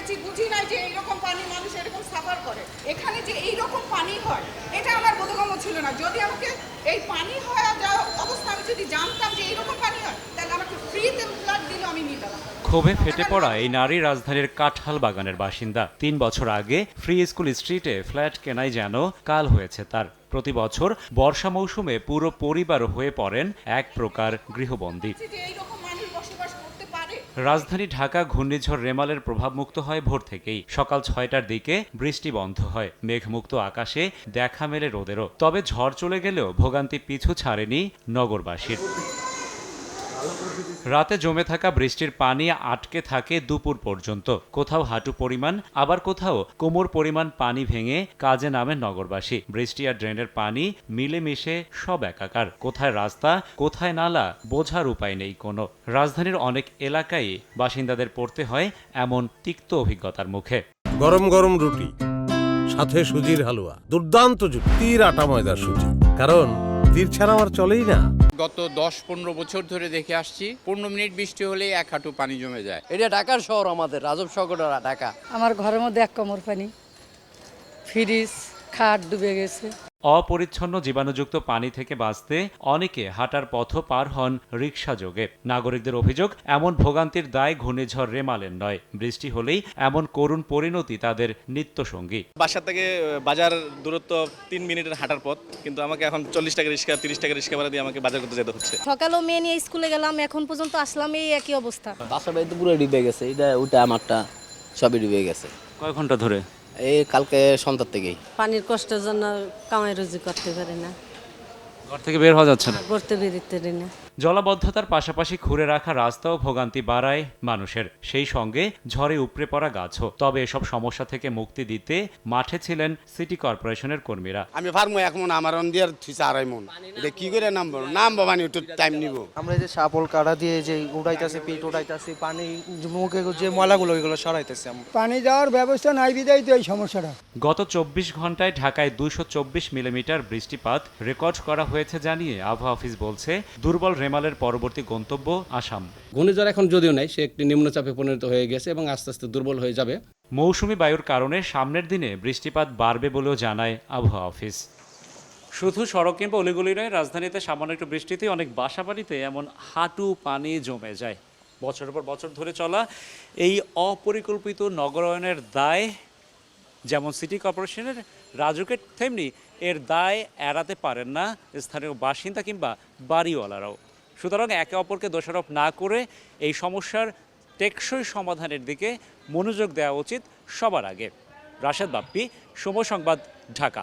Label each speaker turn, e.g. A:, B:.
A: দেখেছি, বুঝি না যে এইরকম পানি মানুষ এরকম সাফার করে। এখানে যে এইরকম পানি হয় এটা আমার বোধগম্য ছিল না। যদি আমাকে এই পানি হওয়া যাওয়া অবস্থা আমি যদি জানতাম যে এইরকম পানি হয়, তাহলে আমাকে ফ্রিতে ব্লাড দিলে আমি নিতাম।
B: ক্ষোভে ফেটে পড়া এই নারী রাজধানীর কাঁঠাল বাগানের বাসিন্দা। ৩ বছর আগে ফ্রি স্কুল স্ট্রিটে ফ্ল্যাট কেনাই যেন কাল হয়েছে তার। প্রতি বছর বর্ষা মৌসুমে পুরো পরিবার হয়ে পড়েন এক প্রকার গৃহবন্দী। রাজধানী ঢাকা ঘূর্ণিঝড় রেমালের প্রভাবমুক্ত হয় ভোর থেকেই। সকাল ৬টার দিকে বৃষ্টি বন্ধ হয়, মেঘমুক্ত আকাশে দেখা মেলে রোদেরও। তবে ঝড় চলে গেলেও ভোগান্তি পিছু ছাড়েনি নগরবাসীর। রাতে জমে থাকা বৃষ্টির পানি আটকে থাকে দুপুর পর্যন্ত। কোথাও হাঁটু পরিমাণ, আবার কোথাও কোমর পরিমাণ পানি ভেঙে কাজে নামে নগরবাসী। বৃষ্টি আর ড্রেনের পানি মিলেমিশে সব একাকার। কোথায় রাস্তা, কোথায় নালা, বোঝার উপায় নেই কোনো। রাজধানীর অনেক এলাকায় বাসিন্দাদের পড়তে হয় এমন তিক্ত অভিজ্ঞতার মুখে।
C: গরম গরম রুটি, সাথে সুজির হালুয়া, দুর্দান্ত জুটি, তীর আটা ময়দার সুজি, কারণ তীর ছাড়া আমার চলেই না।
D: গত ১০-১৫ বছর ধরে দেখে আসছি, ১৫ মিনিট বৃষ্টি হলেই এক হাঁটু পানি জমে যায়।
E: এটা ঢাকার শহর, আমাদের রাজব শহর ঢাকা।
F: আমার ঘরের মধ্যে এক কোমর পানি, ফ্রিজ, খাট ডুবে গেছে।
B: অপরিচ্ছন্ন জীবাণুযুক্ত পানি থেকে বাঁচতে অনেকে হাঁটার পথ পার হন রিকশা যোগে। নাগরিকদের অভিযোগ, এমন ভোগান্তির দায় ঘূর্ণিঝড় রেমালের নয়। বৃষ্টি হলেই এমন করুণ পরিণতি তাদের নিত্যসঙ্গী।
G: বাসা থেকে বাজার দূরত্ব 3 মিনিটের হাঁটার পথ, কিন্তু আমাকে এখন 40 টাকা রিক্সা, 30 টাকা রিক্সা ভাড়া দিয়ে আমাকে বাজার করতে যেতে হচ্ছে।
H: সকালেও মেয়ে নিয়ে স্কুলে গেলাম, এখন পর্যন্ত আসলাম, এই একই অবস্থা।
E: বাসাটা তো পুরো ডুবে গেছে, এটা ওটা আমারটা সবই ডুবে গেছে।
B: কয় ঘন্টা ধরে?
E: এই কালকে সন্ধ্যার থেকেই।
H: পানির কষ্টের জন্য কামাই রুজি করতে পারি না,
B: ঘর থেকে বের হওয়া যাচ্ছে না,
H: করতে বেরোতে পারি না।
B: জলাবদ্ধতার পাশাপাশি খুঁড়ে রাখা রাস্তাও ভোগান্তি বাড়ায় মানুষের, সেই সঙ্গে ঝড়ে উপড়ে পড়া গাছও। তবে এসব সমস্যা থেকে মুক্তি দিতে মাঠে ছিলেন সিটি কর্পোরেশনের কর্মীরা।
I: আমি পারবো এখন, আমার অন্দিয়ার থুইছে 2.5 মন, এটা কি করে নামবো মানে একটু টাইম নিব।
J: আমরা যে সাপল কাটা দিয়ে যে উঠাইতেছি, পিট উঠাইতেছি, পানি মুখে যে ময়লাগুলো ওইগুলো সরাইতেছি।
F: পানি যাওয়ার ব্যবস্থা নাই বিদায় তো এই সমস্যাটা।
B: গত 24 ঘন্টায় ঢাকায় 224 মিলিমিটার বৃষ্টিপাত রেকর্ড করা হয়েছে জানিয়ে আবহাওয়া অফিস বলছে, দুর্বল রেমালের পরবর্তী গন্তব্য আসাম।
K: ঘূর্ণিঝড় এখন যদিও নাই, সে একটি নিম্নচাপে পরিণত হয়ে গেছে এবং আস্তে আস্তে দুর্বল হয়ে যাবে।
B: মৌসুমি বায়ুর কারণে সামনের দিনে বৃষ্টিপাত বাড়বে বলেও জানায় আবহাওয়া অফিস। শুধু সড়ক কিংবা অলিগলি নয়, রাজধানীতে সামান্য একটু বৃষ্টিতে অনেক বাসাবাড়িতে এমন হাঁটু পানি জমে যায়। বছরের পর বছর ধরে চলা এই অপরিকল্পিত নগরায়নের দায় যেমন সিটি কর্পোরেশনের রাজুকের, তেমনি এর দায় এড়াতে পারেন না স্থানীয় বাসিন্দা কিংবা বাড়িওয়ালারাও। সুতরাং একে অপরকে দোষারোপ না করে এই সমস্যার টেকসই সমাধানের দিকে মনোযোগ দেওয়া উচিত সবার আগে। রাশেদ বাপ্পি, সময় সংবাদ, ঢাকা।